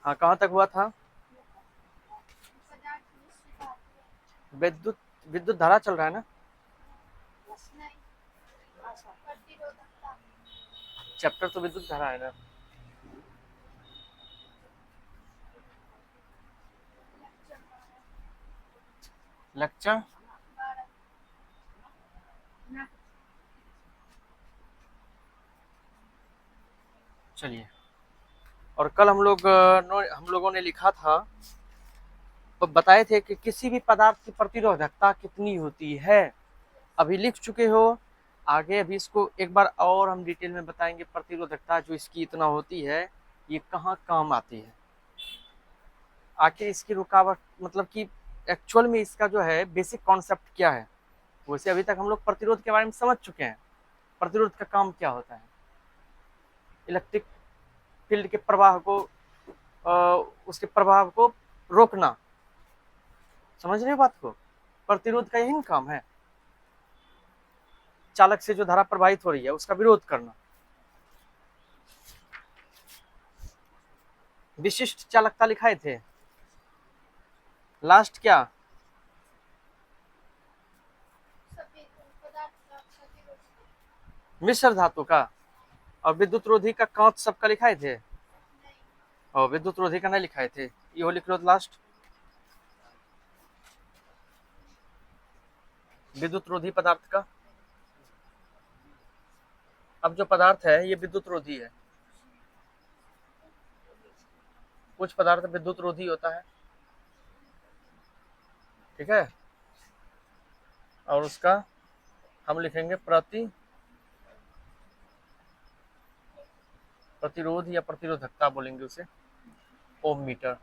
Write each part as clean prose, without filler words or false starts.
हाँ, कहाँ तक हुआ था? विद्युत विद्युत धारा चल रहा है ना? चैप्टर तो विद्युत धारा है ना। लेक्चर चलिए। और कल हम लोगों ने लिखा था, तो बताए थे कि किसी भी पदार्थ की प्रतिरोधकता कितनी होती है। अभी लिख चुके हो। आगे अभी इसको एक बार और हम डिटेल में बताएंगे। प्रतिरोधकता जो इसकी इतना होती है, ये कहाँ काम आती है, आखिर इसकी रुकावट मतलब कि एक्चुअल में इसका जो है बेसिक कॉन्सेप्ट क्या है। वैसे अभी तक हम लोग प्रतिरोध के बारे में समझ चुके हैं। प्रतिरोध का काम क्या होता है? इलेक्ट्रिक फील्ड के प्रवाह को उसके प्रभाव को रोकना। समझ रहे हो बात को? प्रतिरोध का यही काम है। चालक से जो धारा प्रवाहित हो रही है उसका विरोध करना। विशिष्ट चालकता लिखाए थे लास्ट क्या? मिश्र धातु का। और विद्युत रोधी का कांच सबका लिखाए थे। और विद्युत रोधी का नहीं लिखाए थे, ये लिख लो लास्ट। विद्युत रोधी पदार्थ का। अब जो पदार्थ है ये विद्युत रोधी है। कुछ पदार्थ विद्युत रोधी होता है, ठीक है। और उसका हम लिखेंगे प्रतिरोध या प्रतिरोधकता बोलेंगे उसे, ओम मीटर।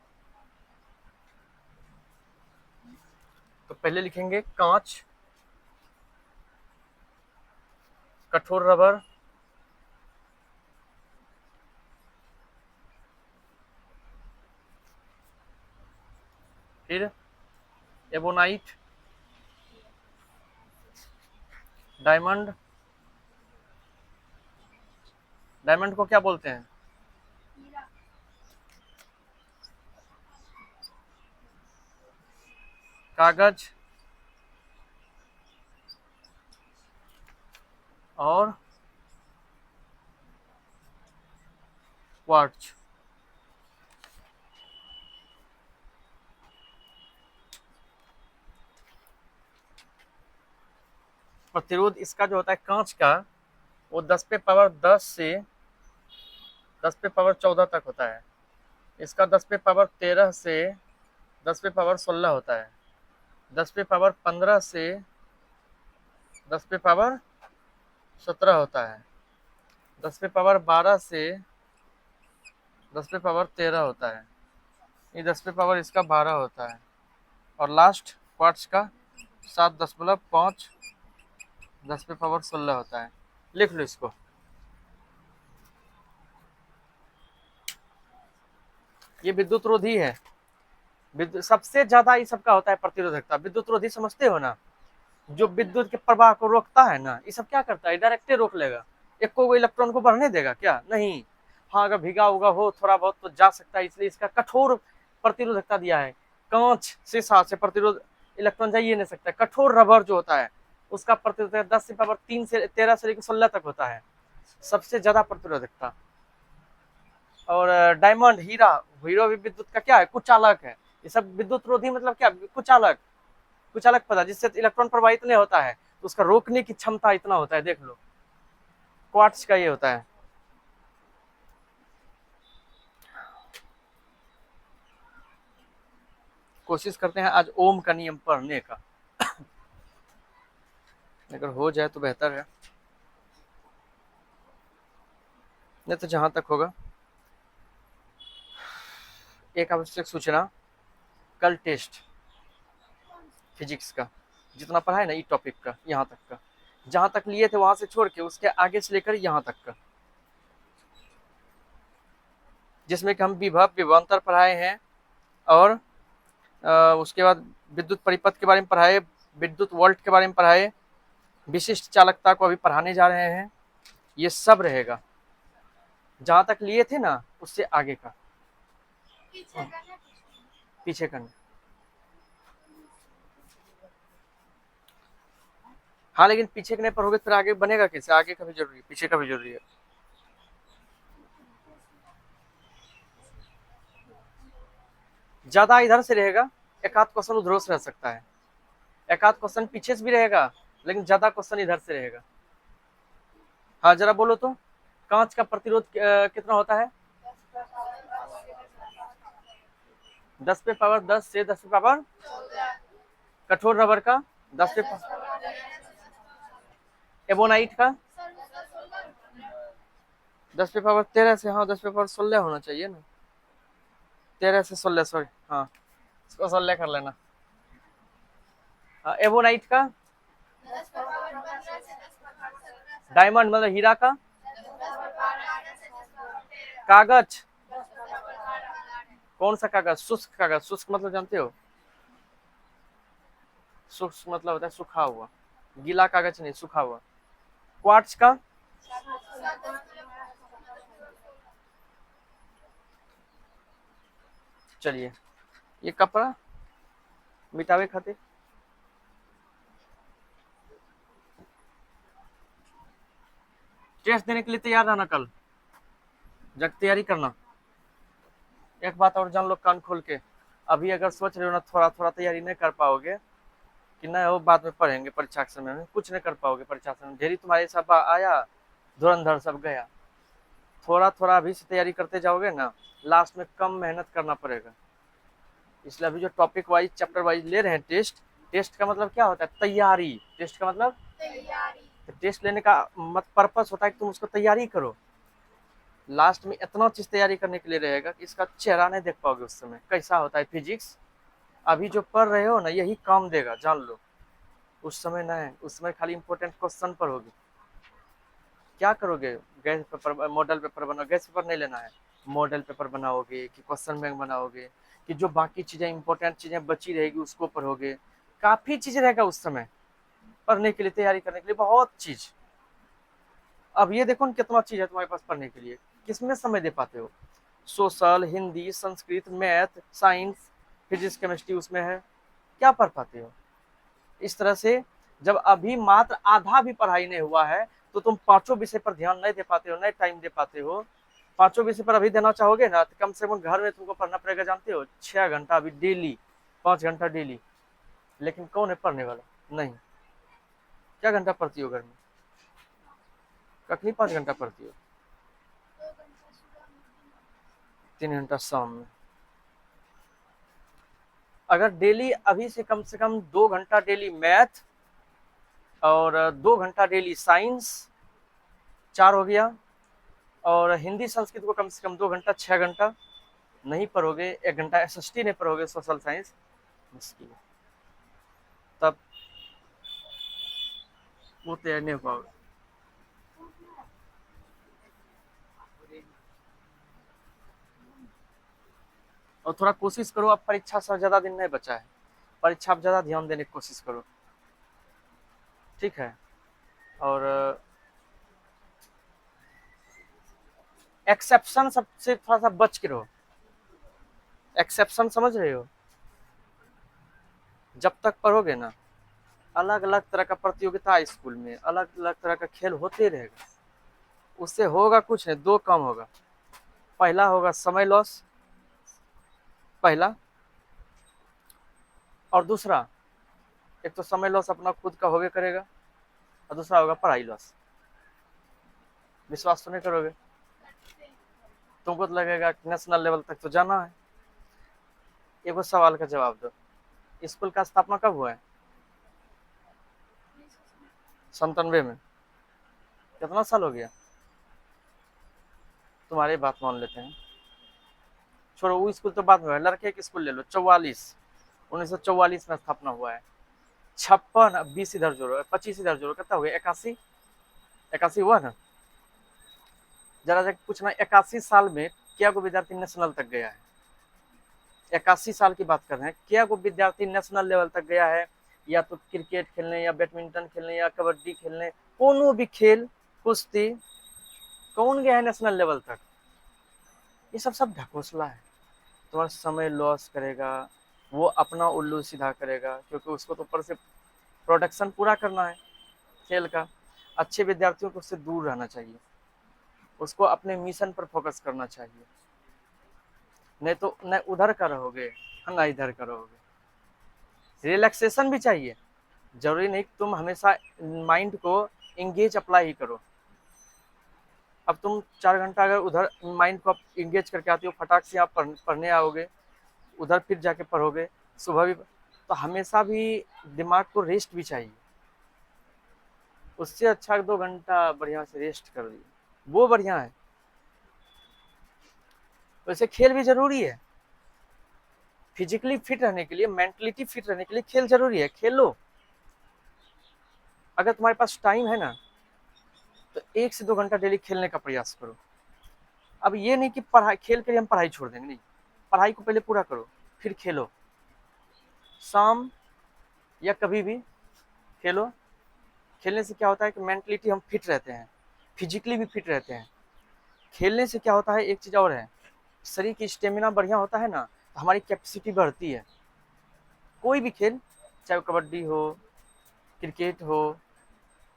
तो पहले लिखेंगे कांच, कठोर रबर, फिर एबोनाइट, डायमंड। डायमंड को क्या बोलते हैं? कागज और क्वार्ट्ज। प्रतिरोध इसका जो होता है कांच का, वो 10 पे पावर 10 से 10 पे पावर 14 तक होता है। इसका 10 पे पावर 13 से 10 पे पावर 16 होता है। 10 पे पावर 15 से 10 पे पावर 17 होता है। 10 पे पावर 12 से 10 पे पावर 13 होता है। ये 10 पे पावर इसका 12 होता है। और लास्ट क्वार्ट्स का 7.5 10 पे पावर 16 होता है। लिख लो इसको। ये विद्युत रोधी है। सबसे ज्यादा ये सबका होता है प्रतिरोधकता। विद्युत रोधी समझते हो ना? जो विद्युत के प्रवाह को रोकता है ना, ये सब क्या करता है? डायरेक्ट रोक लेगा। एक को इलेक्ट्रॉन को बढ़ने देगा क्या? नहीं। हाँ, अगर भीगा हुआ हो थोड़ा बहुत तो जा सकता है, इसलिए इसका कठोर प्रतिरोधकता दिया है। कांच शीशा से प्रतिरोध इलेक्ट्रॉन जा ही नहीं सकता। कठोर रबर जो होता है उसका प्रतिरोधकता 10 से पावर 3 से 13 से लेकर 16 तक होता है, सबसे ज्यादा प्रतिरोधकता। और डायमंड हीरा, हीरो भी विद्युत का क्या है? कुचालक है। ये सब विद्युत रोधी मतलब क्या? कुचालक। कुचालक पदार्थ जिससे इलेक्ट्रॉन प्रवाहित नहीं होता है, तो उसका रोकने की क्षमता इतना होता है। देख लो, क्वार्ट्ज का ये होता है। कोशिश करते हैं आज ओम का नियम पढ़ने का, अगर हो जाए तो बेहतर है, नहीं तो जहां तक होगा। एक आवश्यक सूचना, कल टेस्ट फिजिक्स का जितना पढ़ा है ना, ई टॉपिक का यहाँ तक का, जहां तक लिए थे वहां से छोड़ के उसके आगे से लेकर यहाँ तक का, जिसमें कि हम विभव विभवांतर पढ़ाए हैं। और उसके बाद विद्युत परिपथ के बारे में पढ़ाए, विद्युत वोल्ट के बारे में पढ़ाए, विशिष्ट चालकता को अभी पढ़ाने जा रहे हैं। ये सब रहेगा जहां तक लिए थे ना, उससे आगे का। पीछे करना। हाँ लेकिन पीछे करने पर होगे फिर आगे बनेगा कैसे? आगे का भी जरूरी है, पीछे का भी जरूरी है। ज्यादा इधर से रहेगा, एक आध क्वेश्चन उधर से रह सकता है, एक आध क्वेश्चन पीछे से भी रहेगा, लेकिन ज्यादा क्वेश्चन इधर से रहेगा। हाँ जरा बोलो तो, कांच का प्रतिरोध कितना होता है? 10 पे पावर 10 से 10 पे पावर। कठोर रबर का 10 पे, एबोनाइट का 10 पे पावर 13 से, हाँ 10 पे पावर 16 होना चाहिए ना, 13 से 16, सॉरी हाँ इसको 16 कर लेना। हाँ, एबोनाइट का, डायमंड मतलब हीरा का, कागज, कौन सा कागज? शुष्क कागज, शुष्क मतलब जानते हो? शुष्क मतलब होता है सूखा हुआ, गीला कागज नहीं, सूखा हुआ। क्वार्ट्ज का, चलिए ये कपड़ा मिटावे खातिर, टेस्ट देने के लिए तैयार रहना कल, जब तैयारी करना। एक बात और जान लो कान खोल के, अभी अगर सोच रहे हो ना थोड़ा थोड़ा तैयारी नहीं कर पाओगे कि नहीं वो बाद में पढ़ेंगे परीक्षा के समय में, कुछ नहीं कर पाओगे परीक्षा समय में, ढेरी तुम्हारे सब आया, धुरंधर सब गया। थोड़ा थोड़ा अभी से तैयारी करते जाओगे ना, लास्ट में कम मेहनत करना पड़ेगा। इसलिए अभी जो टॉपिक वाइज चैप्टर वाइज ले रहे हैं टेस्ट, टेस्ट का मतलब क्या होता है? तैयारी। टेस्ट का मतलब तैयारी। तो टेस्ट लेने का मत पर्पस होता है कि तुम उसको तैयारी करो। लास्ट में इतना चीज तैयारी करने के लिए रहेगा कि इसका चेहरा नहीं देख पाओगे उस समय कैसा होता है फिजिक्स। अभी जो पढ़ रहे हो ना यही काम देगा, जान लो। उस समय नहीं, उस समय खाली इंपॉर्टेंट क्वेश्चन पर होगी। क्या करोगे? गैस पेपर, मॉडल पेपर बनाओ, गैस पेपर नहीं लेना है, मॉडल पेपर बनाओगे कि क्वेश्चन बैंक बनाओगे, कि जो बाकी चीजें इंपॉर्टेंट चीजें बची रहेगी उसको पढ़ोगे। काफी चीज रहेगा उस समय पढ़ने के लिए, तैयारी करने के लिए, बहुत चीज। अब ये देखो कितना चीज है तुम्हारे पास पढ़ने के लिए, किसमें समय दे पाते हो? Social, Hindi, Sanskrit, math, science, physics, chemistry उसमें है, क्या पढ़ पाते हो? इस तरह से जब अभी मात्र आधा भी पढ़ाई नहीं हुआ है तो तुम पांचों विषय पर ध्यान नहीं दे पाते हो, नहीं टाइम दे पाते हो। पांचों विषय पर अभी देना चाहोगे ना तो कम से कम घर में तुमको पढ़ना पड़ेगा, जानते हो, 6 घंटा अभी डेली, 5 घंटा डेली। लेकिन कौन है पढ़ने वाला? नहीं। क्या घंटा पढ़ती हो घर में? कखनी 5 घंटा पढ़ती हो? 3 घंटा शाम में। अगर डेली अभी से कम 2 घंटा डेली मैथ, और 2 घंटा डेली साइंस, 4 हो गया, और हिंदी संस्कृत को कम से कम 2 घंटा, 6 घंटा नहीं पढ़ोगे, 1 घंटा एसएसटी नहीं पढ़ोगे, सोशल साइंस, मुश्किल है, तब वो तैयार नहीं हो पाओगे। और थोड़ा कोशिश करो, अब परीक्षा से ज्यादा दिन नहीं बचा है, परीक्षा आप ज्यादा ध्यान देने की कोशिश करो, ठीक है? और एक्सेप्शन सबसे थोड़ा सा बच के रहो। एक्सेप्शन समझ रहे हो? जब तक पढ़ोगे ना, अलग अलग तरह का प्रतियोगिता स्कूल में, अलग अलग तरह का खेल होते रहेगा, उससे होगा कुछ नहीं, दो काम होगा। पहला होगा समय लॉस, पहला, और दूसरा, एक तो समय लॉस अपना खुद का होगे करेगा, और दूसरा होगा पढ़ाई लॉस। विश्वास तो नहीं करोगे? तुमको तो लगेगा कि नेशनल लेवल तक तो जाना है। एगो सवाल का जवाब दो, स्कूल का स्थापना कब हुआ है? 97 में। कितना साल हो गया? तुम्हारी बात मान लेते हैं, छोड़ो वो स्कूल तो बाद में है, लड़के की स्कूल ले लो, 1944 में स्थापना हुआ है। 56, 20 इधर जोड़ो, 25 इधर जोड़ो, कितना हो गया? 81, 81 हुआ ना? जरा जा पूछना 81 साल में क्या को विद्यार्थी नेशनल तक गया है? 81 साल की बात कर रहे हैं, क्या को विद्यार्थी नेशनल लेवल तक गया है? या तो क्रिकेट खेलने, या बैडमिंटन खेलने, या कबड्डी खेलने, कोनो भी खेल, कुश्ती, कौन गया है नेशनल लेवल तक? ये सब सब ढकोसला है। तुम्हारा समय लॉस करेगा, वो अपना उल्लू सीधा करेगा, क्योंकि उसको तो ऊपर से प्रोडक्शन पूरा करना है खेल का। अच्छे विद्यार्थियों को उससे दूर रहना चाहिए, उसको अपने मिशन पर फोकस करना चाहिए, नहीं तो न उधर का रहोगे न इधर का रहोगे। रिलैक्सेशन भी चाहिए, जरूरी नहीं कि तुम हमेशा माइंड को इंगेज अप्लाई ही करो। अब तुम 4 घंटा अगर उधर माइंड को इंगेज करके आती हो, फटाक से आप पढ़ने आओगे, उधर फिर जाके पढ़ोगे सुबह भी, तो हमेशा भी दिमाग को रेस्ट भी चाहिए। उससे अच्छा 2 घंटा बढ़िया से रेस्ट कर दिए, वो बढ़िया है। वैसे खेल भी जरूरी है, फिजिकली फिट रहने के लिए, मेंटलिटी फिट रहने के लिए खेल जरूरी है, खेलो। अगर तुम्हारे पास टाइम है ना, तो 1 से 2 घंटा डेली खेलने का प्रयास करो। अब ये नहीं कि पढ़ाई, खेल के लिए हम पढ़ाई छोड़ देंगे, नहीं, पढ़ाई को पहले पूरा करो फिर खेलो। शाम या कभी भी खेलो। खेलने से क्या होता है कि मेंटलिटी हम फिट रहते हैं, फिजिकली भी फिट रहते हैं। खेलने से क्या होता है, एक चीज़ और है, शरीर की स्टेमिना बढ़िया होता है ना, तो हमारी कैपेसिटी बढ़ती है। कोई भी खेल, चाहे वो कबड्डी हो, क्रिकेट हो,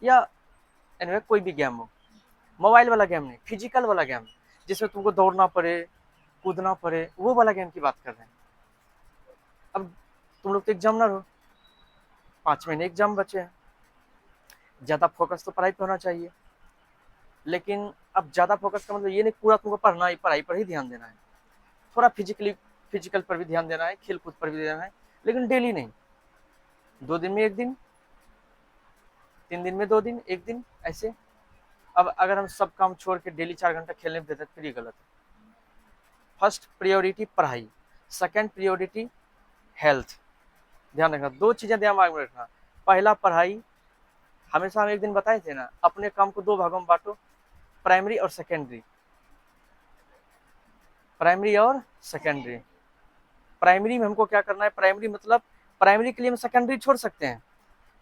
या एनीवे कोई भी गेम हो, मोबाइल वाला गेम नहीं, फिजिकल वाला गेम, जिसमें तुमको दौड़ना पड़े, कूदना पड़े, वो वाला गेम की बात कर रहे हैं। अब तुम लोग तो एग्जामिनर हो, 5 महीने एग्जाम बचे हैं, ज़्यादा फोकस तो पढ़ाई पे होना चाहिए। लेकिन अब ज़्यादा फोकस का मतलब ये नहीं पूरा तुमको पढ़ना ही, पढ़ाई पर ही ध्यान देना है, थोड़ा फिजिकल पर भी ध्यान देना है, खेल कूद पर भी देना है, लेकिन डेली नहीं। 2 दिन में 1 दिन, 3 दिन में 2 दिन, 1 दिन, ऐसे। अब अगर हम सब काम छोड़ के डेली 4 घंटा खेलने में देते फिर ये गलत है। फर्स्ट प्रायोरिटी पढ़ाई, सेकंड प्रायोरिटी हेल्थ। ध्यान रखना, 2 चीज़ें दिमाग में रखना। पहला पढ़ाई, हमेशा हम एक दिन बताए थे ना, अपने काम को 2 भागों में बांटो, प्राइमरी और सेकेंडरी। प्राइमरी और सेकेंडरी। प्राइमरी में हमको क्या करना है, प्राइमरी मतलब प्राइमरी के लिए हम सेकेंडरी छोड़ सकते हैं,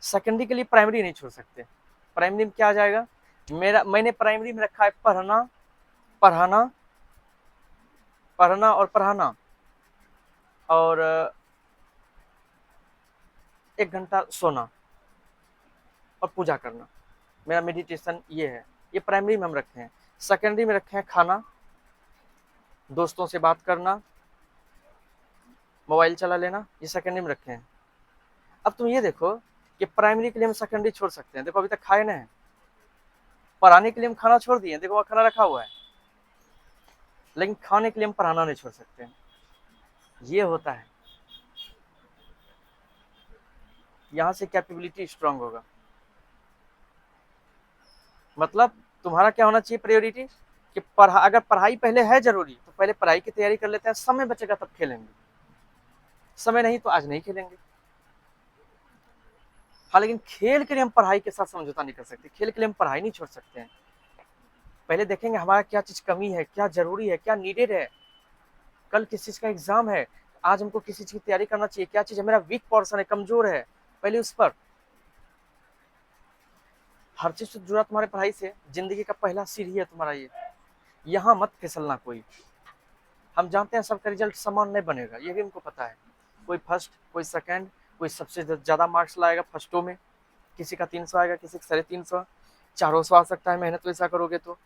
सेकेंडरी के लिए प्राइमरी नहीं छोड़ सकते। प्राइमरी में क्या आ जाएगा, मैंने प्राइमरी में रखा है पढ़ना, पढ़ाना, पढ़ना और पढ़ाना, और 1 घंटा सोना और पूजा करना। मेरा मेडिटेशन ये है, ये प्राइमरी में हम रखे हैं। सेकेंडरी में रखे हैं खाना, दोस्तों से बात करना, मोबाइल चला लेना, ये सेकेंडरी में रखे हैं। अब तुम ये देखो कि प्राइमरी के लिए हम सेकेंडरी छोड़ सकते हैं, देखो अभी तक खाए ना है, पढ़ाने के लिए हम खाना छोड़ दिए, देखो वहाँ खाना रखा हुआ है, लेकिन खाने के लिए हम पढ़ाना नहीं छोड़ सकते हैं। ये होता है, यहाँ से कैपेबिलिटी स्ट्रांग होगा। मतलब तुम्हारा क्या होना चाहिए प्रायोरिटी, कि अगर पढ़ाई पहले है जरूरी तो पहले पढ़ाई की तैयारी कर लेते हैं, समय बचेगा तब खेलेंगे, समय नहीं तो आज नहीं खेलेंगे। हाँ, लेकिन खेल के लिए हम पढ़ाई के साथ समझौता नहीं कर सकते, खेल के लिए हम पढ़ाई नहीं छोड़ सकते हैं। पहले देखेंगे हमारा क्या चीज़ कमी है, क्या जरूरी है, क्या नीडेड है। कल किस चीज़ का एग्जाम है, आज हमको किसी चीज़ की तैयारी करना चाहिए, क्या चीज़ मेरा वीक पोर्सन है, कमजोर है, पहले उस पर। हर चीज़ से जुड़ा तुम्हारे पढ़ाई से, जिंदगी का पहला सीढ़ी है तुम्हारा ये, यहाँ मत फिसलना कोई। हम जानते हैं सबका रिजल्ट समान नहीं बनेगा, ये भी हमको पता है, कोई फर्स्ट, कोई सेकंड, कोई सबसे ज़्यादा मार्क्स लाएगा फर्स्टों में, किसी का 300 आएगा, किसी का 350, 400 आ सकता है, मेहनत वैसा करोगे तो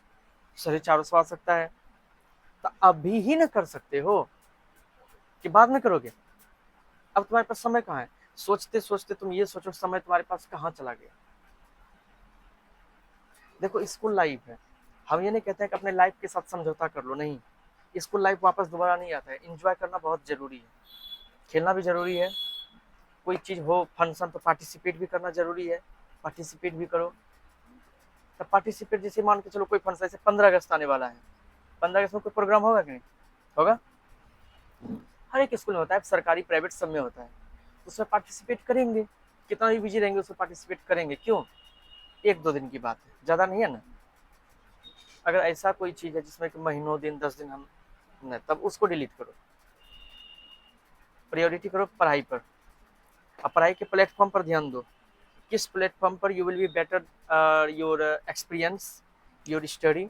450 आ सकता है। तो अभी ही ना कर सकते हो कि बाद में करोगे, अब तुम्हारे पास समय कहाँ है, सोचते सोचते तुम ये सोचो समय तुम्हारे पास कहाँ चला गया। देखो स्कूल लाइफ है, हम ये नहीं कहते हैं कि अपने लाइफ के साथ समझौता कर लो, नहीं, स्कूल लाइफ वापस दोबारा नहीं आता है, एंजॉय करना बहुत जरूरी है, खेलना भी जरूरी है, कोई चीज़ हो फंक्शन तो पार्टिसिपेट भी करना जरूरी है, पार्टिसिपेट भी करो। तो पार्टिसिपेट जैसे मान के चलो कोई फंक्शन, जैसे 15 अगस्त आने वाला है, 15 अगस्त में कोई प्रोग्राम होगा कि नहीं होगा, हर एक स्कूल में होता है, सरकारी प्राइवेट सब में होता है, उसमें पार्टिसिपेट करेंगे, कितना भी बिजी रहेंगे उसमें पार्टिसिपेट करेंगे, क्यों, 1-2 दिन की बात है, ज़्यादा नहीं है ना। अगर ऐसा कोई चीज़ है जिसमें कि महीनों दिन 10 दिन हम नहीं, तब उसको डिलीट करो, प्रायोरिटी करो पढ़ाई पर। अब पढ़ाई के प्लेटफॉर्म पर ध्यान दो, किस प्लेटफॉर्म पर you will be better your experience, your study.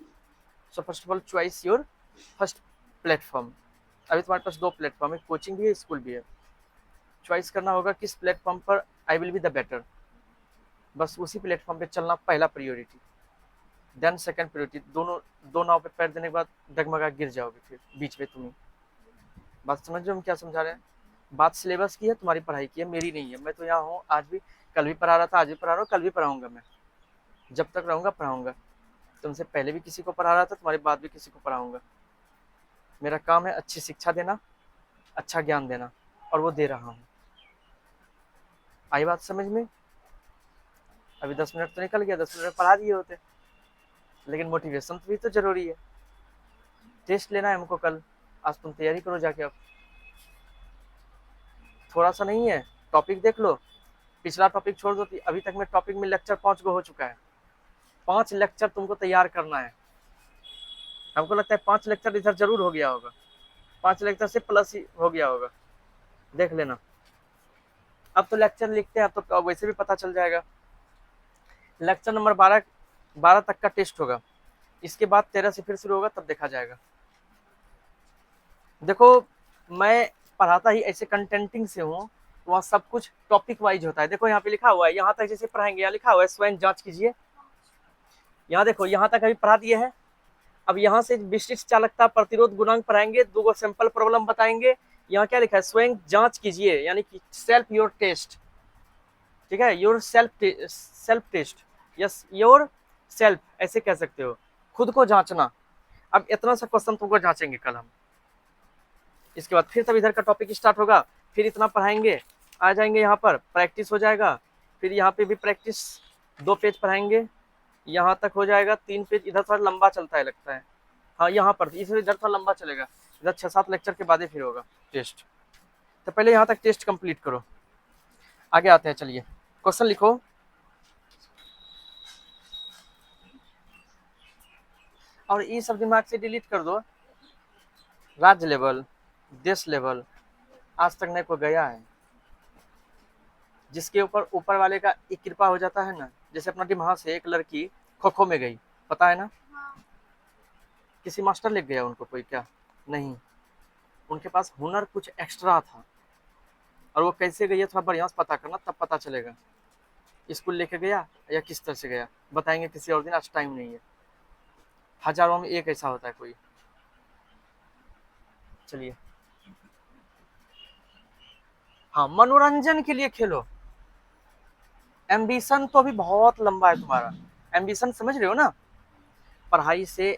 So first of all choice your first platform, अभी तुम्हारे पास 2 प्लेटफॉर्म है, कोचिंग भी है, स्कूल भी है। चॉइस करना होगा किस प्लेटफॉर्म पर I will be the better, बस उसी प्लेटफॉर्म पे चलना पहला प्रायोरिटी, देन सेकंड प्रायोरिटी। दोनों दो नाव पे पैर देने के बाद डगमगा गिर जाओगे फिर बीच में तुम्हें। बात समझ रहे हो हम क्या समझा रहे हैं? बात सिलेबस की है, तुम्हारी पढ़ाई की है, मेरी नहीं है। मैं तो यहाँ हूँ, आज भी कल भी पढ़ा रहा था, आज भी पढ़ा रहा हूँ, कल भी पढ़ाऊंगा। मैं जब तक रहूँगा पढ़ाऊंगा। तुमसे पहले भी किसी को पढ़ा रहा था, तुम्हारे बाद भी किसी को पढ़ाऊंगा। मेरा काम है अच्छी शिक्षा देना, अच्छा ज्ञान देना, और वो दे रहा हूँ। आई बात समझ में? अभी 10 मिनट तो निकल गया, 10 मिनट पढ़ा दिए होते, लेकिन मोटिवेशन भी तो जरूरी है। टेस्ट लेना है हमको कल, आज तुम तैयारी करो जाके। अब थोड़ा सा नहीं है, टॉपिक देख लो, पिछला टॉपिक छोड़ दो। अभी तक में टॉपिक में लेक्चर 5 गो हो चुका है। 5 लेक्चर तुमको तैयार करना है। हमको लगता है 5 लेक्चर इधर जरूर हो गया होगा, 5 लेक्चर से प्लस ही हो गया होगा, देख लेना। अब तो लेक्चर लिखते हैं, अब तो वैसे भी पता चल जाएगा। लेक्चर नंबर 12 तक का टेस्ट होगा, इसके बाद 13 से फिर शुरू होगा, तब देखा जाएगा। देखो मैं पढ़ाता ही ऐसे कंटेंटिंग से हूँ, वहाँ सब कुछ टॉपिक वाइज होता है। देखो यहाँ पे लिखा हुआ है, यहाँ तक जैसे पढ़ाएंगे, यहाँ लिखा हुआ है स्वयं जांच कीजिए। यहाँ देखो, यहाँ तक अभी पढ़ा दिए है। अब यहाँ से विशिष्ट चालकता प्रतिरोध गुणांक पढ़ाएंगे, 2 गो सैंपल प्रॉब्लम बताएंगे। यहाँ क्या लिखा है, स्वयं जांच कीजिए, यानी कि सेल्फ योर टेस्ट। ठीक है, your self test, yes your self, ऐसे कह सकते हो, खुद को जांचना। अब इतना सा क्वेश्चन तुमको जांचेंगे कल हम। इसके बाद फिर तब इधर का टॉपिक स्टार्ट होगा, फिर इतना पढ़ाएंगे, आ जाएंगे यहाँ पर, प्रैक्टिस हो जाएगा। फिर यहाँ पे भी प्रैक्टिस 2 पेज पढ़ाएंगे, यहाँ तक हो जाएगा 3 पेज। इधर थोड़ा लंबा चलता है लगता है, हाँ यहाँ पर इसलिए इधर थोड़ा लंबा चलेगा। इधर 6-7 लेक्चर के बाद ही फिर होगा टेस्ट। तो पहले यहाँ तक टेस्ट कंप्लीट करो, आगे आते हैं। चलिए क्वेश्चन लिखो। और ये सब दिमाग से डिलीट कर दो। राज्य लेवल, देश लेवल, आज तक नहीं कोई गया है जिसके ऊपर ऊपर वाले का एक कृपा हो जाता है ना। जैसे अपना दिमाग से एक लड़की खो खो में गई, पता है ना? किसी मास्टर ले गया उनको कोई? क्या नहीं, उनके पास हुनर कुछ एक्स्ट्रा था, और वो कैसे गई है थोड़ा बढ़िया से पता करना, तब पता चलेगा। स्कूल लेके गया या किस तरह से गया, बताएंगे किसी और दिन, आज टाइम नहीं है। हजारों में एक ऐसा होता है कोई। चलिए, हाँ, मनोरंजन के लिए खेलो। एम्बिशन तो अभी बहुत लंबा है तुम्हारा। एम्बिशन समझ रहे हो ना? पढ़ाई से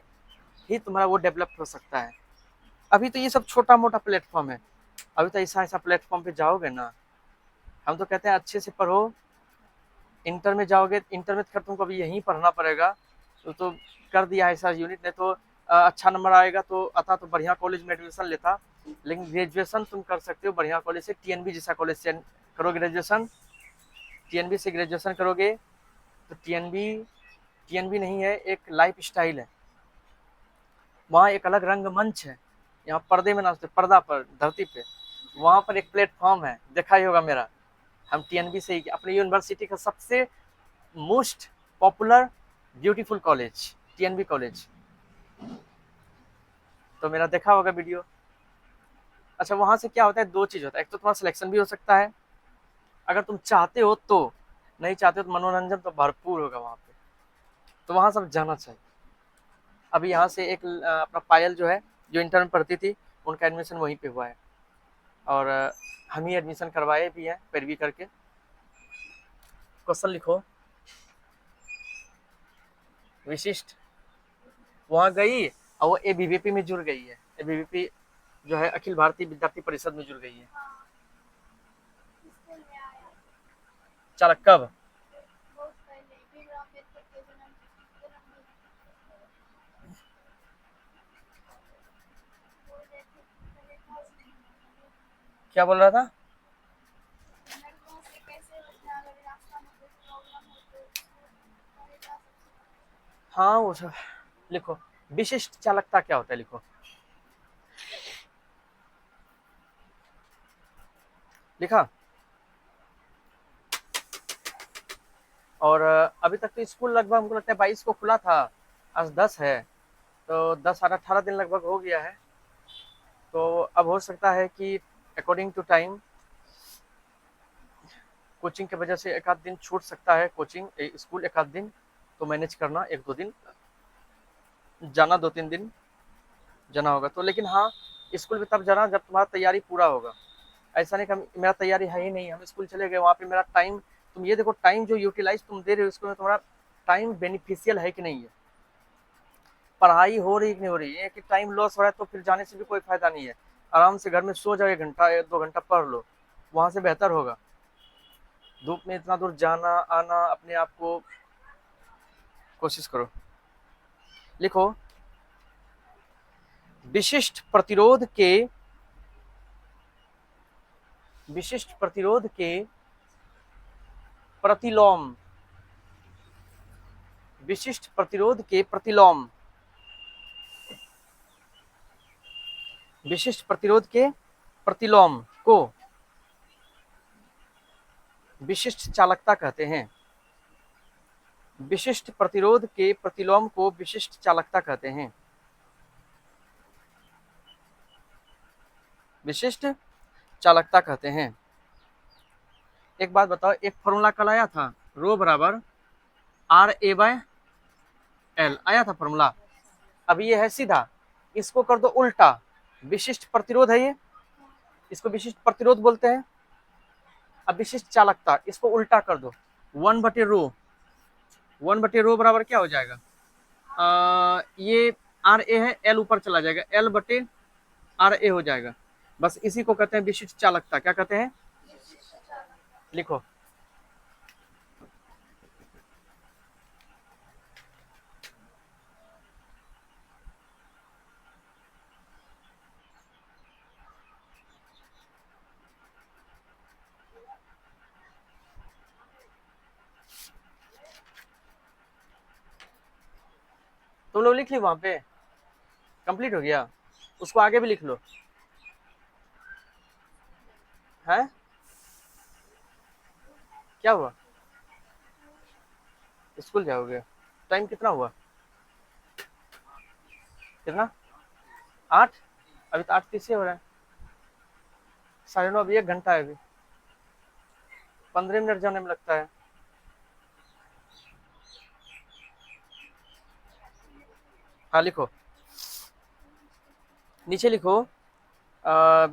ही तुम्हारा वो डेवलप हो सकता है। अभी तो ये सब छोटा मोटा प्लेटफॉर्म है, अभी तो ऐसा ऐसा प्लेटफॉर्म पे जाओगे ना। हम तो कहते हैं अच्छे से पढ़ो, इंटर में जाओगे, इंटर में खैर तुमको अभी यहीं पढ़ना पड़ेगा। तो कर दिया ऐसा यूनिट, नहीं तो अच्छा नंबर आएगा तो आता तो बढ़िया कॉलेज में एडमिशन लेता। लेकिन ग्रेजुएशन तुम कर सकते हो बढ़िया कॉलेज से, टीएनबी जैसा कॉलेज से करो ग्रेजुएशन। टीएनबी से ग्रेजुएशन करोगे तो टीएनबी नहीं है, एक लाइफ स्टाइल है, वहाँ एक अलग रंगमंच है। यहाँ पर्दे में नाचते, पर्दा पर, धरती पे, वहाँ पर एक प्लेटफॉर्म है, देखा ही होगा मेरा। हम टीएनबी से ही, अपनी यूनिवर्सिटी का सबसे most popular beautiful college TNB college, तो मेरा देखा होगा वीडियो। अच्छा, वहाँ से क्या होता है, 2 चीज़ होता है, एक तो तुम्हारा सिलेक्शन भी हो सकता है अगर तुम चाहते हो तो, नहीं चाहते हो तो मनोरंजन तो भरपूर होगा वहाँ पे, तो वहाँ सब जाना चाहिए। अभी यहाँ से एक अपना पायल जो है, जो इंटर में पढ़ती थी, उनका एडमिशन वहीं पे हुआ है, और हम ही एडमिशन करवाए भी हैं पैरवी करके। क्वेश्चन लिखो। विशिष्ट वहाँ गई और वो एबीवीपी में जुड़ गई है। एबीवीपी जो है अखिल भारतीय विद्यार्थी परिषद में जुड़ गई है। चल कब? क्या बोल रहा था? हाँ वो सब लिखो। विशिष्ट चालकता क्या होता है, लिखो। लिखा? और अभी तक तो स्कूल लगभग हमको लगता है 22 को खुला था, आज 10 है, तो 10 18 दिन लगभग हो गया है। तो अब हो सकता है कि अकॉर्डिंग टू टाइम कोचिंग की वजह से एक आध दिन छूट सकता है, कोचिंग स्कूल एक आध दिन, तो मैनेज करना, एक दो दिन जाना, दो तीन दिन जाना होगा तो। लेकिन हाँ, स्कूल में तब जाना जब तुम्हारा तैयारी पूरा होगा। ऐसा नहीं कि मेरा तैयारी है ही नहीं, हम स्कूल चले गए, वहाँ पे मेरा टाइम, तुम ये देखो टाइम जो यूटिलाइज तुम दे रहे हो स्कूल में, तुम्हारा टाइम बेनिफिशियल है कि नहीं है, पढ़ाई हो रही कि नहीं हो रही है। कि टाइम लॉस हो रहा है तो फिर जाने से भी कोई फायदा नहीं है। आराम से घर में सो जाओ, 1 घंटा 1-2 घंटा पढ़ लो, वहाँ से बेहतर होगा। धूप में इतना दूर जाना आना, अपने आप को कोशिश करो। लिखो, विशिष्ट प्रतिरोध के विशिष्ट प्रतिरोध के प्रतिलोम, विशिष्ट प्रतिरोध के प्रतिलोम, विशिष्ट प्रतिरोध के प्रतिलोम को विशिष्ट चालकता कहते हैं। विशिष्ट प्रतिरोध के प्रतिलोम को विशिष्ट चालकता कहते हैं। विशिष्ट चालकता कहते हैं। एक बात बताओ, एक फॉर्मूला कल आया था, रो बराबर RA/L आया था फॉर्मूला। अब ये है सीधा, इसको कर दो उल्टा, विशिष्ट प्रतिरोध है ये, इसको विशिष्ट प्रतिरोध बोलते हैं। अब विशिष्ट चालकता, इसको उल्टा कर दो, 1/रो, 1/रो बराबर क्या हो जाएगा, ये RA है, L ऊपर चला जाएगा, L/RA हो जाएगा। बस इसी को कहते हैं विशिष्ट चालकता। क्या कहते हैं, लिखो। तुम लोग लिख ली वहां पे, कंप्लीट हो गया, उसको आगे भी लिख लो है। क्या हुआ, स्कूल जाओगे, टाइम कितना हुआ, कितना, 8, अभी तो 8:30 हो रहा है, 9:30, अभी 1 घंटा है, अभी 15 मिनट जाने में लगता है। हाँ लिखो, नीचे लिखो,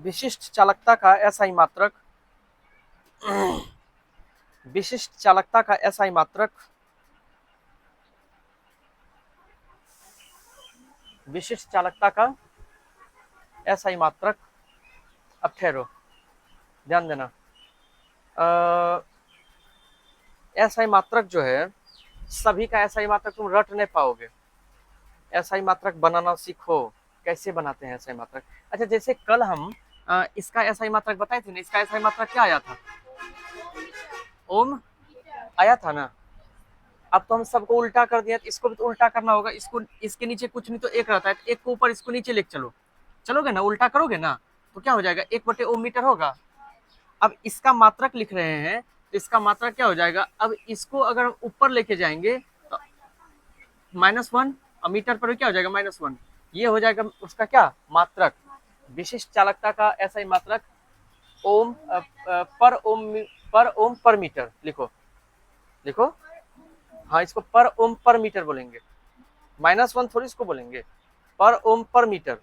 विशिष्ट चालकता का एसआई मात्रक, विशिष्ट चालकता का एसआई मात्रक, विशिष्ट चालकता का एसआई मात्रक। अब ठहरो, ध्यान देना, एसआई मात्रक जो है, सभी का एसआई मात्रक तुम रट नहीं पाओगे। एसआई मात्रक बनाना सीखो, कैसे बनाते हैं एसआई मात्रक। अच्छा, जैसे कल हम इसका एसआई मात्रक बताए थे ना, इसका एसआई मात्रक क्या आया था, ओम आया था ना। अब तो हम सबको उल्टा कर दिया, तो इसको भी तो उल्टा करना होगा। इसको, इसके नीचे कुछ नहीं तो एक रहता है, एक को ऊपर, इसको नीचे लेके चलो, चलोगे ना, उल्टा करोगे ना, तो क्या हो जाएगा, 1/ओम मीटर होगा। अब इसका मात्रक लिख रहे हैं, तो इसका मात्रक क्या हो जाएगा, अब इसको अगर ऊपर लेके जाएंगे तो -1, और मीटर पर क्या हो जाएगा, -1, ये हो जाएगा उसका क्या मात्रक। विशिष्ट चालकता का ऐसा ही मात्रक ओम, पर ओम, पर ओम पर मीटर। लिखो, लिखो, हाँ इसको पर ओम पर मीटर बोलेंगे, -1 थोड़ी इसको बोलेंगे, पर ओम पर मीटर।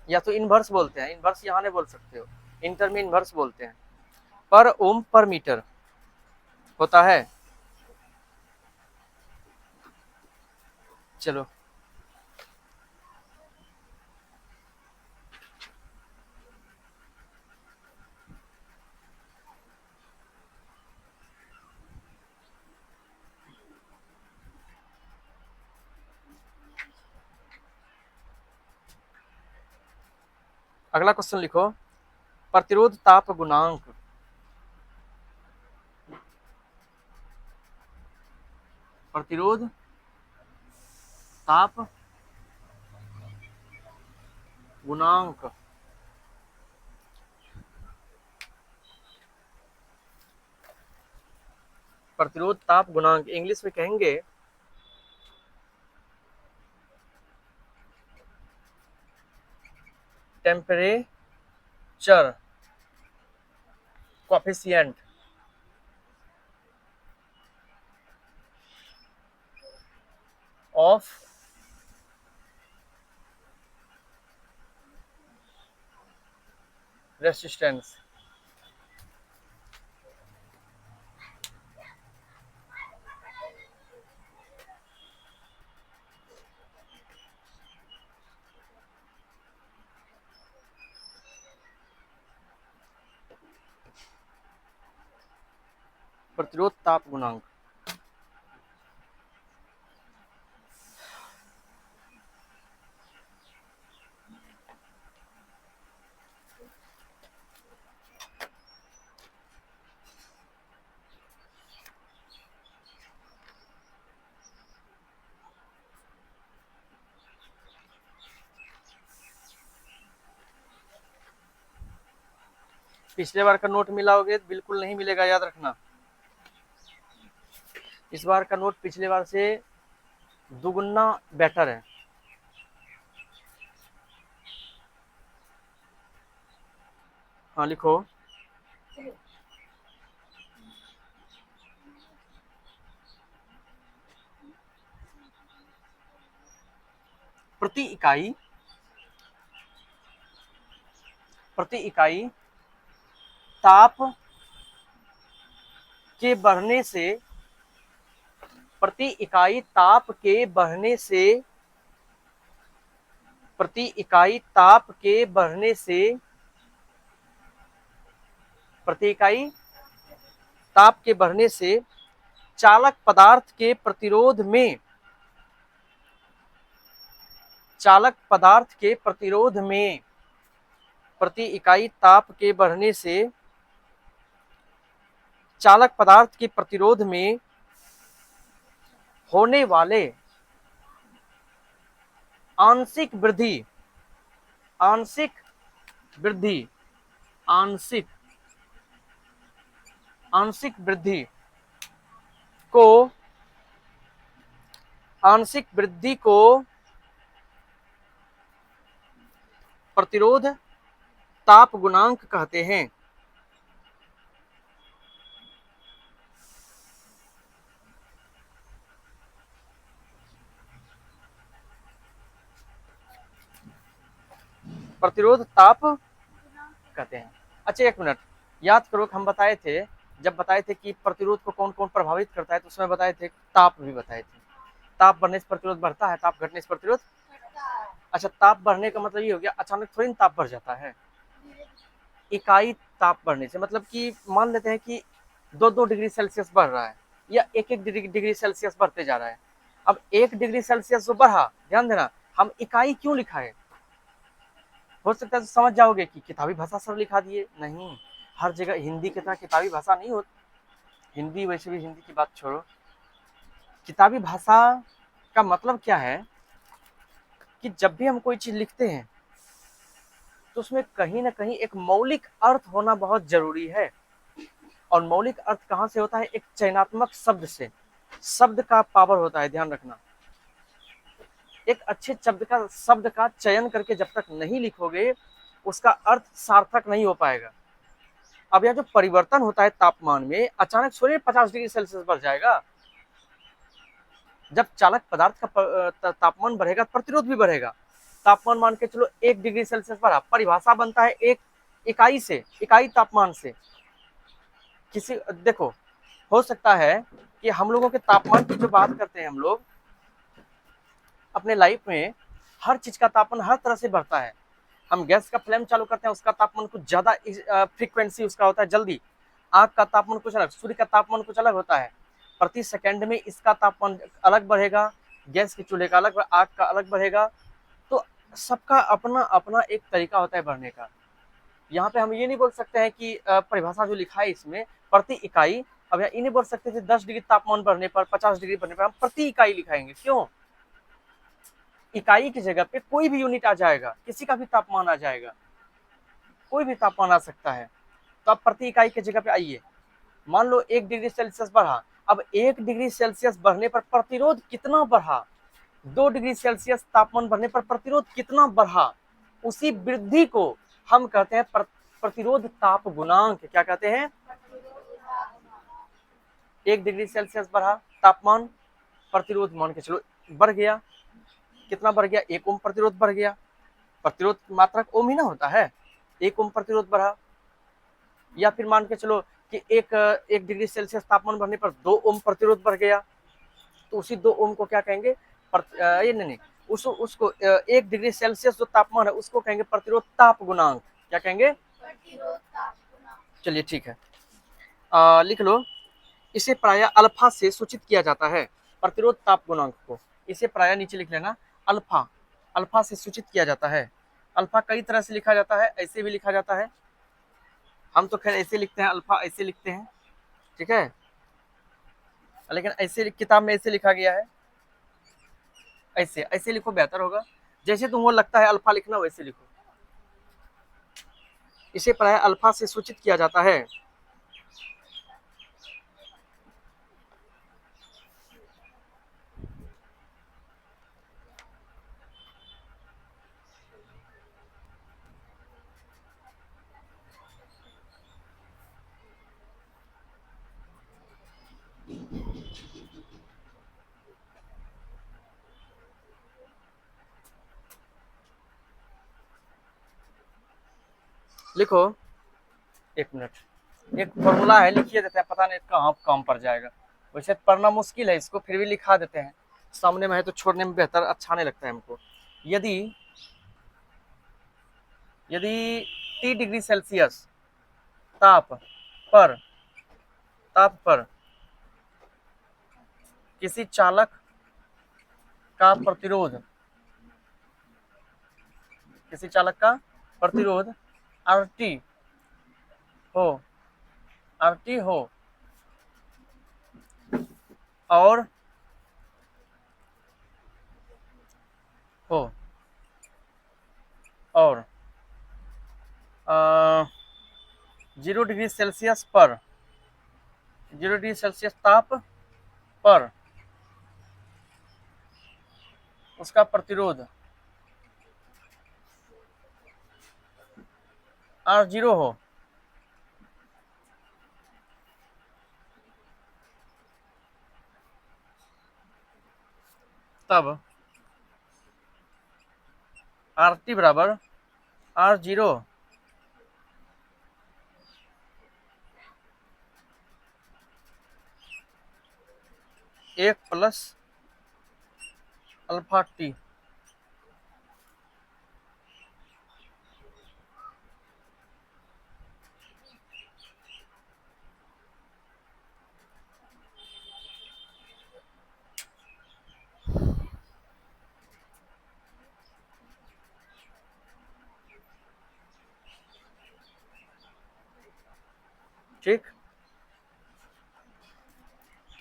या तो इनवर्स बोलते हैं, इनवर्स यहाँ नहीं बोल सकते हो, इंटर में इनवर्स बोलते हैं। पर ओम पर मीटर होता है। चलो, अगला क्वेश्चन लिखो, प्रतिरोध ताप गुणांक, प्रतिरोध ताप गुणांक, प्रतिरोध ताप गुणांक इंग्लिश में कहेंगे टेम्परेचर कोएफिशिएंट ऑफ रेसिस्टेंस। प्रतिरोध ताप गुणांक। पिछले बार का नोट मिला होगा? बिल्कुल नहीं मिलेगा, याद रखना। इस बार का नोट पिछले बार से दुगुना बेटर है। हाँ लिखो। प्रति इकाई ताप के बढ़ने से, प्रति इकाई ताप के बढ़ने से, प्रति इकाई ताप के बढ़ने से, प्रति इकाई ताप के बढ़ने से चालक पदार्थ के प्रतिरोध में, चालक पदार्थ के प्रतिरोध में, प्रति इकाई ताप के बढ़ने से चालक पदार्थ के प्रतिरोध में होने वाले आंशिक वृद्धि, आंशिक वृद्धि, आंशिक आंशिक वृद्धि को, आंशिक वृद्धि को प्रतिरोध ताप गुणांक कहते हैं। प्रतिरोध ताप कहते हैं। अच्छा एक मिनट, याद करो हम बताए थे, जब बताए थे कि प्रतिरोध को कौन कौन प्रभावित करता है, तो उसमें बताए थे ताप भी बताए थे। ताप बढ़ने से प्रतिरोध बढ़ता है, ताप घटने से प्रतिरोध। अच्छा, ताप बढ़ने का मतलब ये हो गया अचानक थोड़ी ना ताप बढ़ जाता है। इकाई ताप बढ़ने से मतलब कि मान लेते हैं कि 2-2 डिग्री सेल्सियस बढ़ रहा है या 1-1 डिग्री सेल्सियस बढ़ते जा रहा है। अब 1 डिग्री सेल्सियस जो बढ़ा, ध्यान देना, हम इकाई क्यों लिखा है? हो सकता है तो समझ जाओगे कि किताबी भाषा सब लिखा दिए, नहीं, हर जगह हिंदी की तरह किताबी भाषा नहीं होती। हिंदी वैसे भी, हिंदी की बात छोड़ो, किताबी भाषा का मतलब क्या है कि जब भी हम कोई चीज लिखते हैं तो उसमें कहीं ना कहीं एक मौलिक अर्थ होना बहुत जरूरी है। और मौलिक अर्थ कहाँ से होता है? एक चयनात्मक शब्द से। शब्द का पावर होता है, ध्यान रखना। एक अच्छे शब्द का चयन करके जब तक नहीं लिखोगे उसका अर्थ सार्थक नहीं हो पाएगा। अब यह जो परिवर्तन होता है तापमान में, अचानक सोचिए 50 डिग्री सेल्सियस बढ़ जाएगा। जब चालक पदार्थ का तापमान बढ़ेगा, प्रतिरोध भी बढ़ेगा। तापमान मान के चलो 1 डिग्री सेल्सियस बढ़ा, परिभाषा बनता है एक इकाई से, इकाई तापमान से। किसी देखो, हो सकता है कि हम लोगों के तापमान की जो बात करते हैं, हम लोग अपने लाइफ में हर चीज का तापमान हर तरह से बढ़ता है। हम गैस का फ्लेम चालू करते हैं, उसका तापमान कुछ ज्यादा फ्रीक्वेंसी उसका होता है जल्दी। आग का तापमान कुछ अलग, सूर्य का तापमान कुछ अलग होता है। प्रति सेकंड में इसका तापमान अलग बढ़ेगा, गैस के चूल्हे का अलग, आग का अलग बढ़ेगा। तो सबका अपना अपना एक तरीका होता है बढ़ने का। यहाँ पे हम ये नहीं बोल सकते हैं कि परिभाषा जो लिखा है इसमें प्रति इकाई, अब ये नहीं बोल सकते थे 10 डिग्री तापमान बढ़ने पर, 50 डिग्री बढ़ने पर, हम प्रति इकाई लिखाएंगे। क्यों? इकाई की जगह पे कोई भी यूनिट आ जाएगा, किसी का भी तापमान आ जाएगा, कोई भी तापमान आ सकता है। तो आप प्रति इकाई की जगह पे आइए, मान लो 1 डिग्री सेल्सियस बढ़ा, अब 1 डिग्री सेल्सियस बढ़ने पर प्रतिरोध कितना बढ़ा? 2 डिग्री सेल्सियस तापमान बढ़ने पर प्रतिरोध कितना बढ़ा? उसी वृद्धि को हम कहते हैं प्रतिरोध ताप गुणांक। क्या कहते हैं? 1 डिग्री सेल्सियस बढ़ा तापमान, प्रतिरोध मान के चलो बढ़ गया, कितना बढ़ गया? 1 ओम प्रतिरोध बढ़ गया। प्रतिरोध मात्रक ओम ही ना होता है, 1 ओम प्रतिरोध बढ़ा। या फिर मान के चलो कि 1 डिग्री सेल्सियस तापमान बढ़ने पर 2 ओम प्रतिरोध बढ़ गया, तो उसी 2 ओम को क्या कहेंगे? ये नहीं, उसको 1 डिग्री सेल्सियस जो तापमान है उसको कहेंगे प्रतिरोध ताप गुणांक। क्या कहेंगे? चलिए ठीक है, लिख लो। इसे प्रायः अल्फा से सूचित किया जाता है, प्रतिरोध ताप गुणांक को। इसे प्रायः नीचे लिख लेना, अल्फा, अल्फा से सूचित किया जाता है। अल्फा कई तरह से लिखा जाता है, ऐसे भी लिखा जाता है, हम तो खैर ऐसे लिखते हैं, अल्फा ऐसे लिखते हैं, ठीक है, लेकिन ऐसे किताब में ऐसे लिखा गया है, ऐसे ऐसे लिखो बेहतर होगा, जैसे तुमको लगता है अल्फा लिखना वैसे लिखो। इसे प्रायः अल्फा से सूचित किया जाता है। लिखो, 1 मिनट, एक फॉर्मूला है, लिखिए देते हैं, पता नहीं कहाँ काम पर जाएगा। वैसे पढ़ना मुश्किल है इसको, फिर भी लिखा देते हैं, सामने में है तो छोड़ने में बेहतर, अच्छा नहीं लगता है हमको। यदि यदि T डिग्री सेल्सियस ताप पर किसी चालक का प्रतिरोध, किसी चालक का प्रतिरोध RT हो, RT हो और हो और 0 डिग्री सेल्सियस पर, 0 डिग्री सेल्सियस ताप पर उसका प्रतिरोध R0 हो, तब RT बराबर R0 1 प्लस अल्फा टी। ठीक,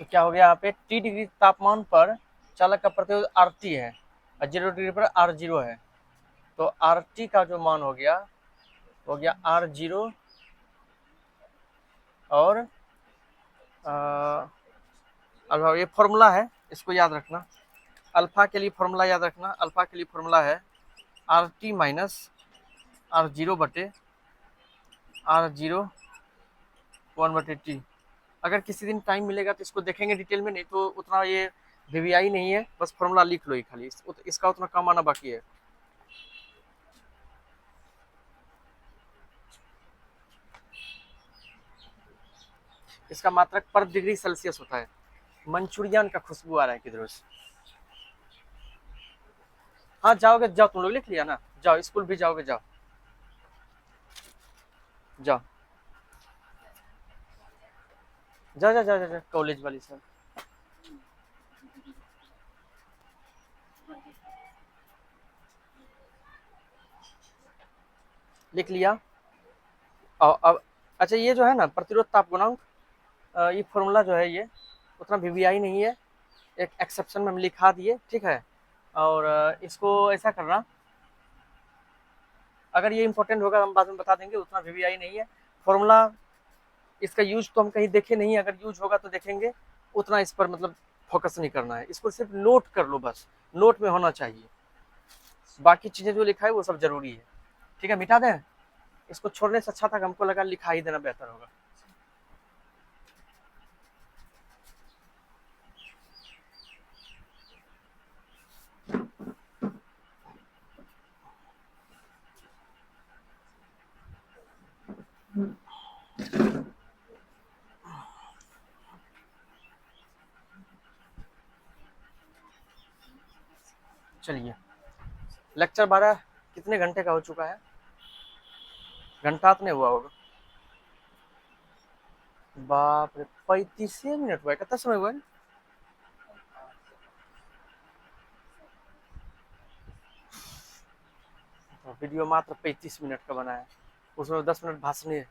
तो क्या हो गया यहाँ पे? T डिग्री तापमान पर चालक का प्रतिरोध RT है और 0 डिग्री पर R0 है, तो RT का जो मान हो गया R0 और अल्फा। ये फॉर्मूला है, इसको याद रखना, अल्फा के लिए फॉर्मूला याद रखना। अल्फा के लिए फॉर्मूला है RT माइनस R0 बटे R0 1/T। अगर किसी दिन टाइम मिलेगा तो इसको देखेंगे डिटेल में, नहीं तो उतना ये वीवीआई नहीं है, बस फॉर्मूला लिख लो ये खाली, इसका उतना काम आना बाकी है। इसका मात्रक पर डिग्री सेल्सियस होता है। मंचूरियन का खुशबू आ रहा है किधर से? हाँ जाओगे, जाओ, तुम लोग लिख लिया ना, जाओ स्कूल भी जाओगे, जाओ जाओ जा जा जा जा, जा कॉलेज वाली सर। लिख लिया। और अब अच्छा, ये जो है ना प्रतिरोध ताप गुणांक, ये फॉर्मूला जो है ये उतना वीवीआई नहीं है, एक एक्सेप्शन में हम लिखा दिए, ठीक है। और इसको ऐसा करना, अगर ये इंपॉर्टेंट होगा हम बाद में बता देंगे, उतना वीवीआई नहीं है फॉर्मूला। इसका यूज तो हम कहीं देखे नहीं, अगर यूज होगा तो देखेंगे, उतना इस पर मतलब फोकस नहीं करना है, इसको सिर्फ नोट कर लो, बस नोट में होना चाहिए, बाकी चीजें जो लिखा है वो सब जरूरी है। ठीक है, मिटा दें। इसको छोड़ने से अच्छा था, हमको लगा लिखा ही देना बेहतर होगा। चलिए, लेक्चर 12 कितने घंटे का हो चुका है? घंटा तो नहीं हुआ होगा। बाप रे, 35 मिनट हुआ है। कितना समय हुआ है? वीडियो मात्र 35 मिनट का बना है, उसमें 10 मिनट भाषण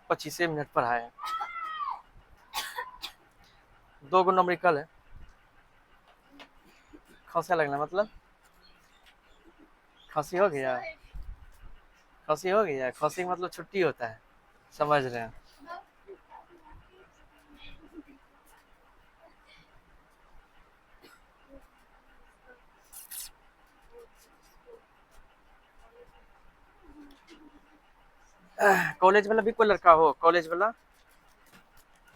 25 मिनट पढ़ाया है। 2 गो नंबरिकल है। खांसी लगना मतलब खांसी हो गया, खांसी हो गया। खांसी का मतलब छुट्टी होता है, समझ रहे हैं? कॉलेज वाला भी कोई लड़का हो, कॉलेज वाला,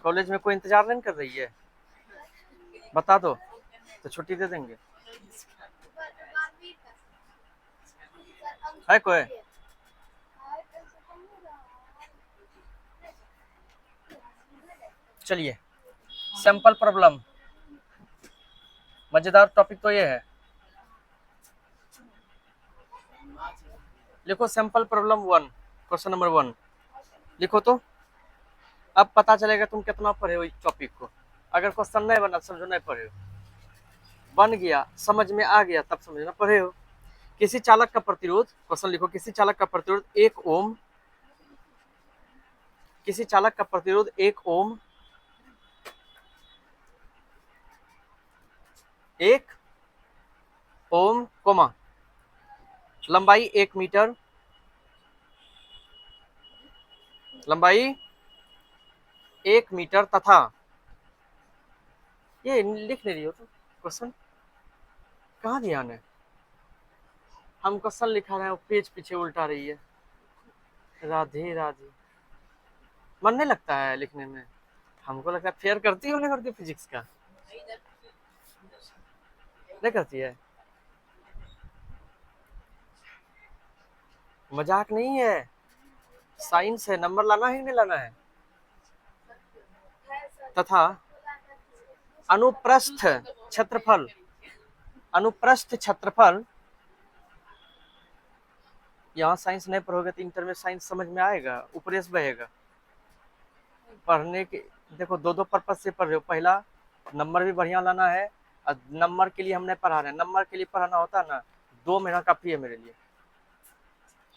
कॉलेज में कोई इंतजार नहीं कर रही है, बता दो तो छुट्टी दे देंगे। है कोई? चलिए, सैंपल प्रॉब्लम, मजेदार टॉपिक तो ये है। लिखो सैंपल प्रॉब्लम 1, क्वेश्चन नंबर 1 लिखो तो। अब पता चलेगा तुम कितना पढ़े हो इस टॉपिक को। अगर क्वेश्चन नहीं बना समझो नहीं पढ़े हो, बन गया समझ में आ गया तब समझना पढ़े हो। किसी चालक का प्रतिरोध, क्वेश्चन लिखो, किसी चालक का प्रतिरोध 1 ओम, किसी चालक का प्रतिरोध 1 ओम, 1 ओम, कोमा, लंबाई 1 मीटर, लंबाई 1 मीटर तथा, ये लिख नहीं रही हो तो क्वेश्चन कहाँ ध्यान है? हम क्वेश्चन लिखा रहे हैं, पेज पीछे उल्टा रही है। राधे राधे, मन नहीं लगता है लिखने में। हमको लगता है फेयर करती हो नहीं करती फिजिक्स का, नहीं करती है। मजाक नहीं है, साइंस है, नंबर लाना है नहीं लाना है। तथा अनुप्रस्थ क्षेत्रफल, अनुप्रस्थ क्षेत्रफल, यहाँ साइंस नहीं पढ़ोगे तो इंटर में साइंस समझ में आएगा, उपरेस बहेगा पढ़ने के। देखो 2 पर्पज से पढ़ रहे हो, पहला नंबर भी बढ़िया लाना है, और नंबर के लिए हम नहीं पढ़ा रहे हैं, नंबर के लिए पढ़ाना होता ना 2 महीना काफी है मेरे लिए।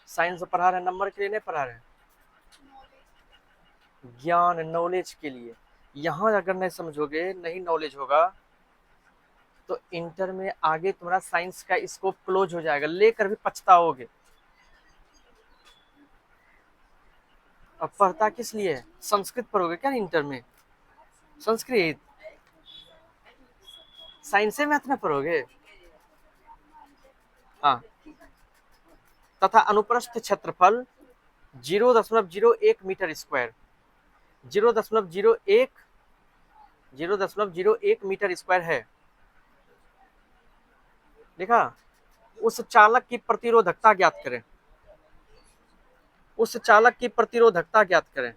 साइंस पढ़ा रहे हैं, नंबर के लिए नहीं पढ़ा रहे हैं, ज्ञान नॉलेज के लिए। यहाँ अगर नहीं समझोगे, नहीं नॉलेज होगा तो इंटर में आगे तुम्हारा साइंस का स्कोप क्लोज हो जाएगा, लेकर भी पछताओगे। अब पढ़ता किस लिए? संस्कृत पढ़ोगे क्या इंटर में? संस्कृत साइंस में मैथ में पढ़ोगे? हाँ। तथा अनुप्रस्थ क्षेत्रफल 0.01 मीटर स्क्वायर, 0.01 मीटर स्क्वायर है। देखा? उस चालक की प्रतिरोधकता ज्ञात करें, उस चालक की प्रतिरोधकता ज्ञात करें।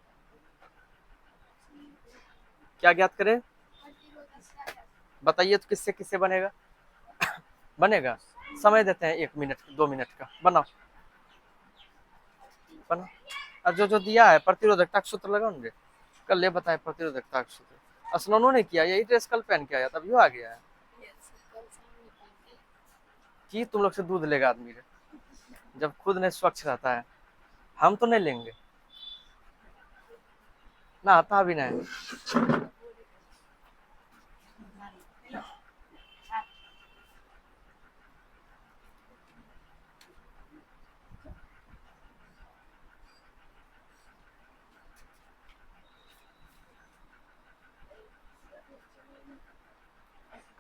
क्या ज्ञात करें? बताइए तो किससे किससे बनेगा? बनेगा, समय देते हैं 1 मिनट 2 मिनट का, बनाओ बनाओ। और जो दिया है प्रतिरोधकता का सूत्र लगाओ मुझे, कल ले बताए प्रतिरोधकता का सूत्र। असनों ने किया, यही ड्रेस कल पहन के आया तभी आ गया है कि तुम लोग से दूध लेगा आदमी रे, जब खुद नहीं स्वच्छ रहता है। हम तो नहीं लेंगे ना, आता भी नहीं।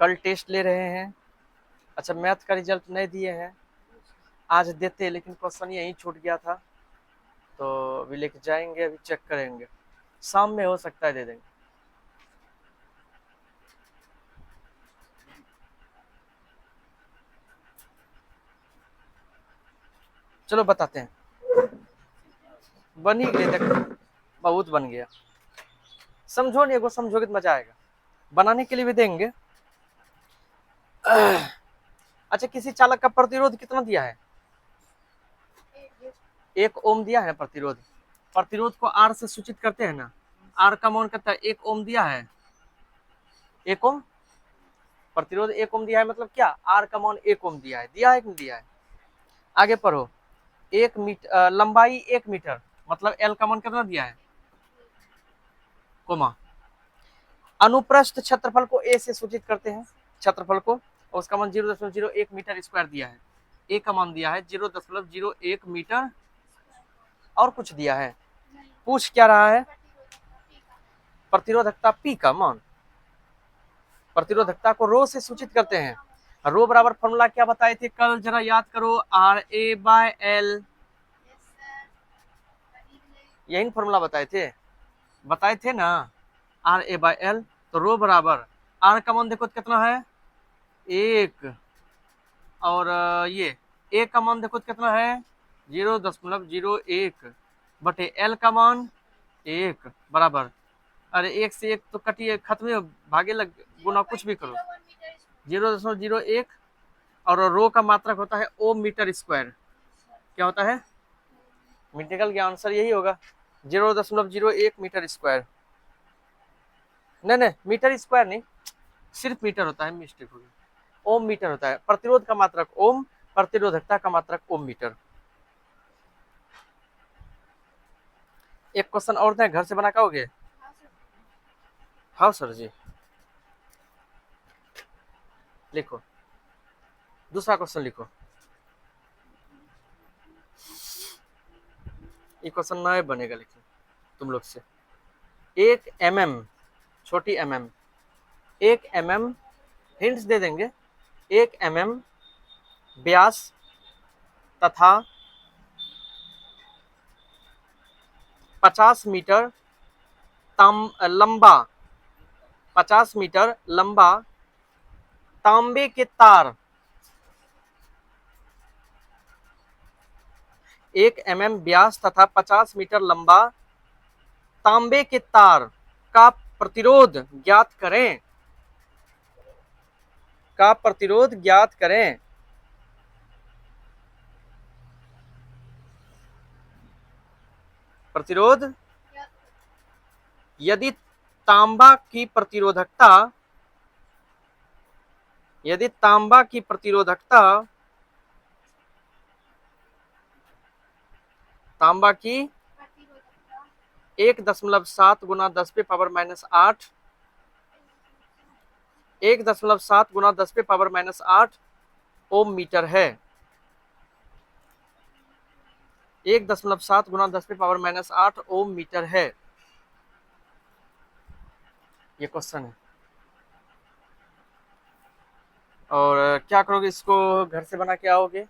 कल टेस्ट ले रहे हैं। अच्छा, मैथ का रिजल्ट नहीं दिए हैं, आज देते, लेकिन क्वेश्चन यहीं छूट गया था, तो अभी लेके जाएंगे, अभी चेक करेंगे, शाम में हो सकता है दे देंगे। चलो बताते हैं। बन ही गए, देख बहुत बन गया। समझो नहीं, एगो समझोगे तो मजा आएगा। बनाने के लिए भी देंगे। अच्छा, किसी चालक का प्रतिरोध कितना दिया है? 1 ओम दिया है प्रतिरोध। प्रतिरोध को आर से सूचित करते हैं ना, आर का मान कितना है? 1 ओम दिया है। 1 ओम प्रतिरोध 1 ओम दिया है, मतलब क्या? आर का मान 1 ओम दिया है। दिया है कि नहीं दिया है? आगे पढ़ो। 1 मीटर लंबाई 1 मीटर, मतलब एल का मान कितना दिया है? कोमा। अनुप्रस्थ क्षेत्रफल को ए से सूचित करते हैं, क्षेत्रफल को, और उसका मान 0.01 मीटर स्क्वायर दिया है। ए का मान दिया है 0.01 मीटर, और कुछ दिया है? पूछ क्या रहा है? प्रतिरोधकता पी का मान। प्रतिरोधकता को रो से सूचित करते हैं। रो बराबर फॉर्मूला क्या बताए थे कल, जरा याद करो। RA/L, यही फॉर्मूला बताए थे ना, RA/L। तो रो बराबर आर का मान देखो कितना है? 1, और ये ए का मान देखो कितना है? 0.01 बटे एल का मान 1 बराबर, अरे 1 से 1 तो कटिए, खत्म, भागे लग, गुना कुछ भी करो, 0.01। और रो का मात्रक होता है ओम मीटर स्क्वायर। क्या होता है? निकल गया, आंसर यही होगा, 0.01 मीटर स्क्वायर। नहीं, मीटर स्क्वायर नहीं, सिर्फ मीटर होता है, मिस्टेक हो गई। ओम मीटर होता है। प्रतिरोध का मात्रक ओम, प्रतिरोधकता का मात्रक ओम मीटर। एक क्वेश्चन और दें, घर से बना के आओगे? हाँ सर जी। लिखो, दूसरा क्वेश्चन लिखो। ये क्वेश्चन नए बनेगा लेकिन तुम लोग से। 1 mm, छोटी mm, 1 mm, हिंट्स दे देंगे। 1 mm व्यास तथा 50 मीटर लंबा, 50 मीटर लंबा तांबे के तार, 1 mm व्यास तथा 50 मीटर लंबा तांबे के तार का प्रतिरोध ज्ञात करें। का प्रतिरोध ज्ञात करें। प्रतिरोध, यदि तांबा की प्रतिरोधकता, यदि तांबा की प्रतिरोधकता, तांबा की 1.7 गुना 10 पे पावर -8, 1.7 गुना 10 पे पावर -8 ओम मीटर है। 1.7 गुना 10 पे पावर -8 ओम मीटर है। ये क्वेश्चन है। और क्या करोगे, इसको घर से बना के आओगे?